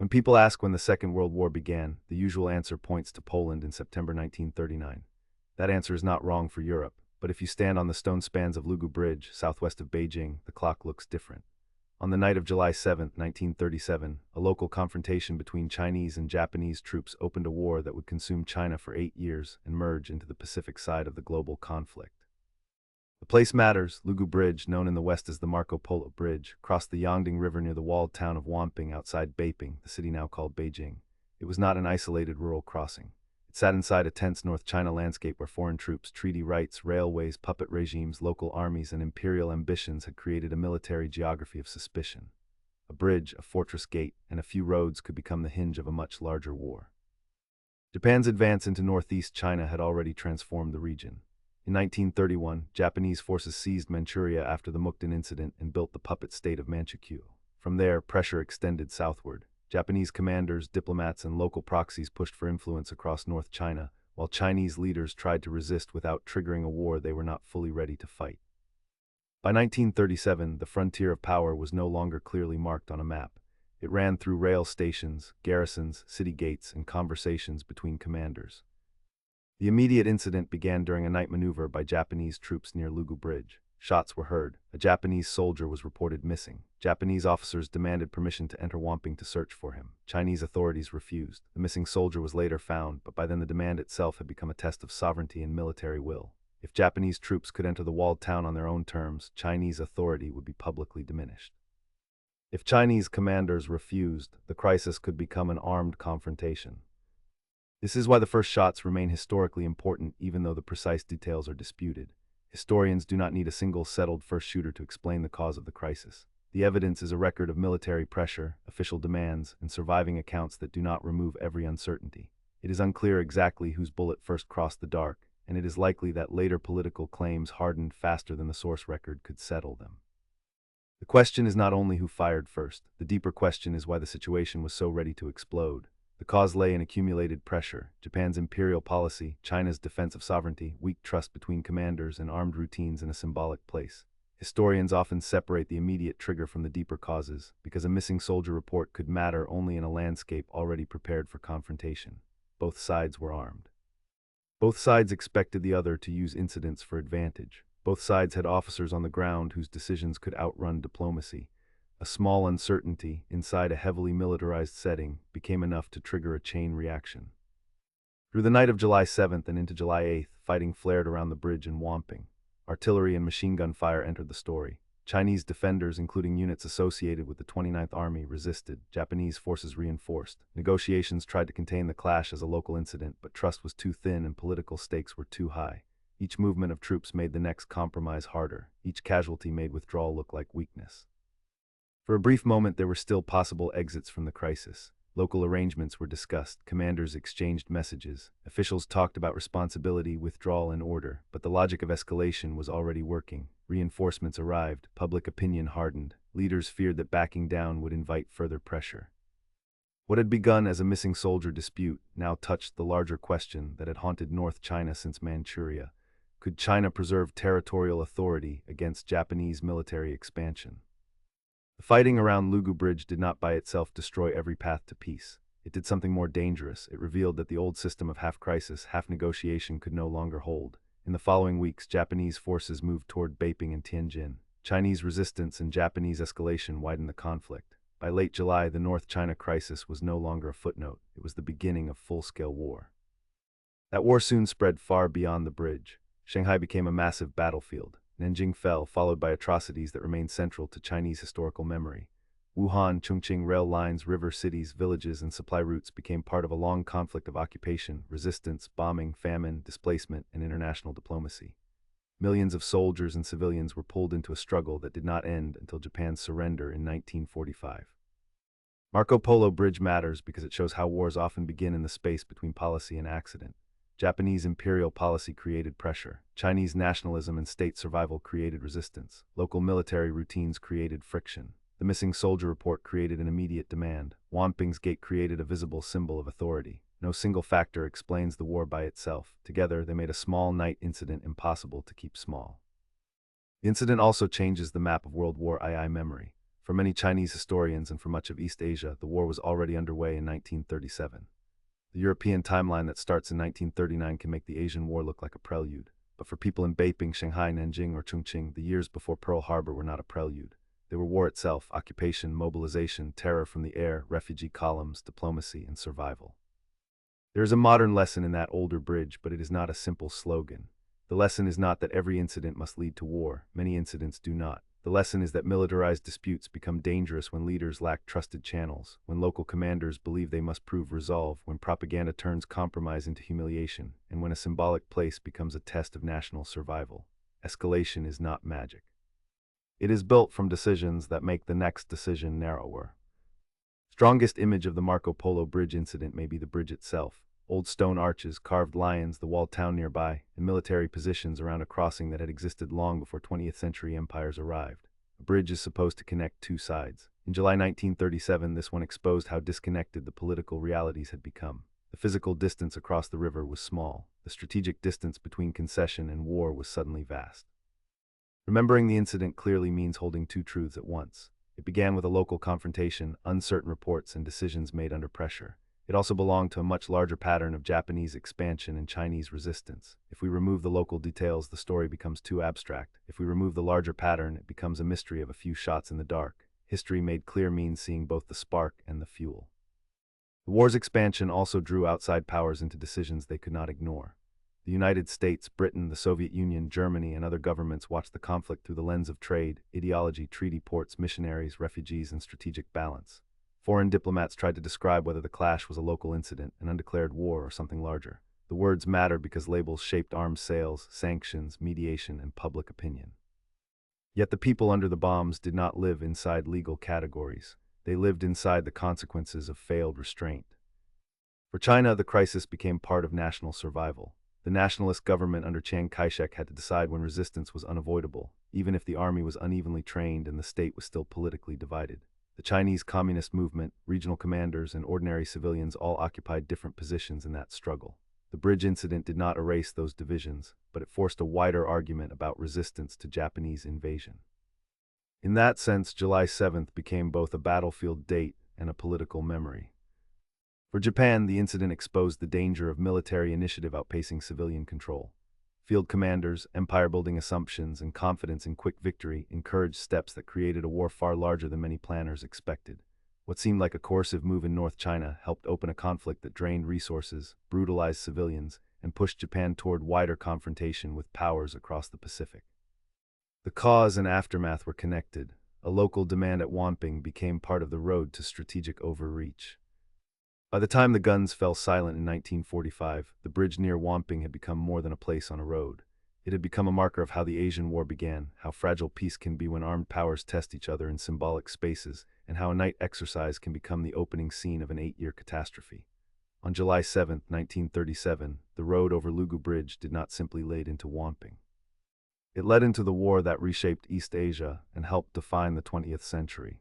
When people ask when the Second World War began, the usual answer points to Poland in September 1939. That answer is not wrong for Europe, but if you stand on the stone spans of Lugu Bridge, southwest of Beijing, the clock looks different. On the night of July 7, 1937, a local confrontation between Chinese and Japanese troops opened a war that would consume China for 8 years and merge into the Pacific side of the global conflict. The place matters. Lugu Bridge, known in the West as the Marco Polo Bridge, crossed the Yangtze River near the walled town of Wanping outside Beiping, the city now called Beijing. It was not an isolated rural crossing. It sat inside a tense North China landscape where foreign troops, treaty rights, railways, puppet regimes, local armies, and imperial ambitions had created a military geography of suspicion. A bridge, a fortress gate, and a few roads could become the hinge of a much larger war. Japan's advance into northeast China had already transformed the region. In 1931, Japanese forces seized Manchuria after the Mukden incident and built the puppet state of Manchukuo. From there, pressure extended southward. Japanese commanders, diplomats, and local proxies pushed for influence across North China, while Chinese leaders tried to resist without triggering a war they were not fully ready to fight. By 1937, the frontier of power was no longer clearly marked on a map. It ran through rail stations, garrisons, city gates, and conversations between commanders. The immediate incident began during a night maneuver by Japanese troops near Lugu Bridge. Shots were heard. A Japanese soldier was reported missing. Japanese officers demanded permission to enter Wanping to search for him. Chinese authorities refused. The missing soldier was later found, but by then the demand itself had become a test of sovereignty and military will. If Japanese troops could enter the walled town on their own terms, Chinese authority would be publicly diminished. If Chinese commanders refused, the crisis could become an armed confrontation. This is why the first shots remain historically important even though the precise details are disputed. Historians do not need a single settled first shooter to explain the cause of the crisis. The evidence is a record of military pressure, official demands, and surviving accounts that do not remove every uncertainty. It is unclear exactly whose bullet first crossed the dark, and it is likely that later political claims hardened faster than the source record could settle them. The question is not only who fired first. The deeper question is why the situation was so ready to explode. The cause lay in accumulated pressure, Japan's imperial policy, China's defense of sovereignty, weak trust between commanders, and armed routines in a symbolic place. Historians often separate the immediate trigger from the deeper causes, because a missing soldier report could matter only in a landscape already prepared for confrontation. Both sides were armed. Both sides expected the other to use incidents for advantage. Both sides had officers on the ground whose decisions could outrun diplomacy. A small uncertainty inside a heavily militarized setting became enough to trigger a chain reaction. Through the night of July 7th and into July 8th, fighting flared around the bridge in Wanping. Artillery and machine gun fire entered the story. Chinese defenders, including units associated with the 29th Army, resisted. Japanese forces reinforced. Negotiations tried to contain the clash as a local incident, but trust was too thin and political stakes were too high. Each movement of troops made the next compromise harder. Each casualty made withdrawal look like weakness. For a brief moment, there were still possible exits from the crisis. Local arrangements were discussed, commanders exchanged messages, officials talked about responsibility, withdrawal, and order, but the logic of escalation was already working. Reinforcements arrived, public opinion hardened, leaders feared that backing down would invite further pressure. What had begun as a missing soldier dispute now touched the larger question that had haunted North China since Manchuria. Could China preserve territorial authority against Japanese military expansion? The fighting around Lugu Bridge did not by itself destroy every path to peace. It did something more dangerous. It revealed that the old system of half-crisis, half-negotiation could no longer hold. In the following weeks, Japanese forces moved toward Beiping and Tianjin. Chinese resistance and Japanese escalation widened the conflict. By late July, the North China crisis was no longer a footnote. It was the beginning of full-scale war. That war soon spread far beyond the bridge. Shanghai became a massive battlefield. Nanjing fell, followed by atrocities that remained central to Chinese historical memory. Wuhan, Chongqing rail lines, river cities, villages, and supply routes became part of a long conflict of occupation, resistance, bombing, famine, displacement, and international diplomacy. Millions of soldiers and civilians were pulled into a struggle that did not end until Japan's surrender in 1945. Marco Polo Bridge matters because it shows how wars often begin in the space between policy and accident. Japanese imperial policy created pressure. Chinese nationalism and state survival created resistance. Local military routines created friction. The missing soldier report created an immediate demand. Wanping's gate created a visible symbol of authority. No single factor explains the war by itself. Together, they made a small night incident impossible to keep small. The incident also changes the map of World War II memory. For many Chinese historians and for much of East Asia, the war was already underway in 1937. The European timeline that starts in 1939 can make the Asian War look like a prelude. But for people in Beiping, Shanghai, Nanjing, or Chongqing, the years before Pearl Harbor were not a prelude. They were war itself: occupation, mobilization, terror from the air, refugee columns, diplomacy, and survival. There is a modern lesson in that older bridge, but it is not a simple slogan. The lesson is not that every incident must lead to war. Many incidents do not. The lesson is that militarized disputes become dangerous when leaders lack trusted channels, when local commanders believe they must prove resolve, when propaganda turns compromise into humiliation, and when a symbolic place becomes a test of national survival. Escalation is not magic. It is built from decisions that make the next decision narrower. Strongest image of the Marco Polo Bridge incident may be the bridge itself. Old stone arches, carved lions, the walled town nearby, and military positions around a crossing that had existed long before 20th century empires arrived. A bridge is supposed to connect two sides. In July 1937, this one exposed how disconnected the political realities had become. The physical distance across the river was small. The strategic distance between concession and war was suddenly vast. Remembering the incident clearly means holding two truths at once. It began with a local confrontation, uncertain reports, and decisions made under pressure. It also belonged to a much larger pattern of Japanese expansion and Chinese resistance. If we remove the local details, the story becomes too abstract. If we remove the larger pattern, it becomes a mystery of a few shots in the dark. History made clear means seeing both the spark and the fuel. The war's expansion also drew outside powers into decisions they could not ignore. The United States, Britain, the Soviet Union, Germany, and other governments watched the conflict through the lens of trade, ideology, treaty ports, missionaries, refugees, and strategic balance. Foreign diplomats tried to describe whether the clash was a local incident, an undeclared war, or something larger. The words mattered because labels shaped arms sales, sanctions, mediation, and public opinion. Yet the people under the bombs did not live inside legal categories. They lived inside the consequences of failed restraint. For China, the crisis became part of national survival. The nationalist government under Chiang Kai-shek had to decide when resistance was unavoidable, even if the army was unevenly trained and the state was still politically divided. The Chinese Communist movement, regional commanders, and ordinary civilians all occupied different positions in that struggle. The bridge incident did not erase those divisions, but it forced a wider argument about resistance to Japanese invasion. In that sense, July 7th became both a battlefield date and a political memory. For Japan, the incident exposed the danger of military initiative outpacing civilian control. Field commanders, empire-building assumptions, and confidence in quick victory encouraged steps that created a war far larger than many planners expected. What seemed like a coercive move in North China helped open a conflict that drained resources, brutalized civilians, and pushed Japan toward wider confrontation with powers across the Pacific. The cause and aftermath were connected. A local demand at Wanping became part of the road to strategic overreach. By the time the guns fell silent in 1945, the bridge near Wanping had become more than a place on a road. It had become a marker of how the Asian War began, how fragile peace can be when armed powers test each other in symbolic spaces, and how a night exercise can become the opening scene of an 8-year catastrophe. On July 7, 1937, the road over Lugu Bridge did not simply lead into Wanping. It led into the war that reshaped East Asia and helped define the 20th century.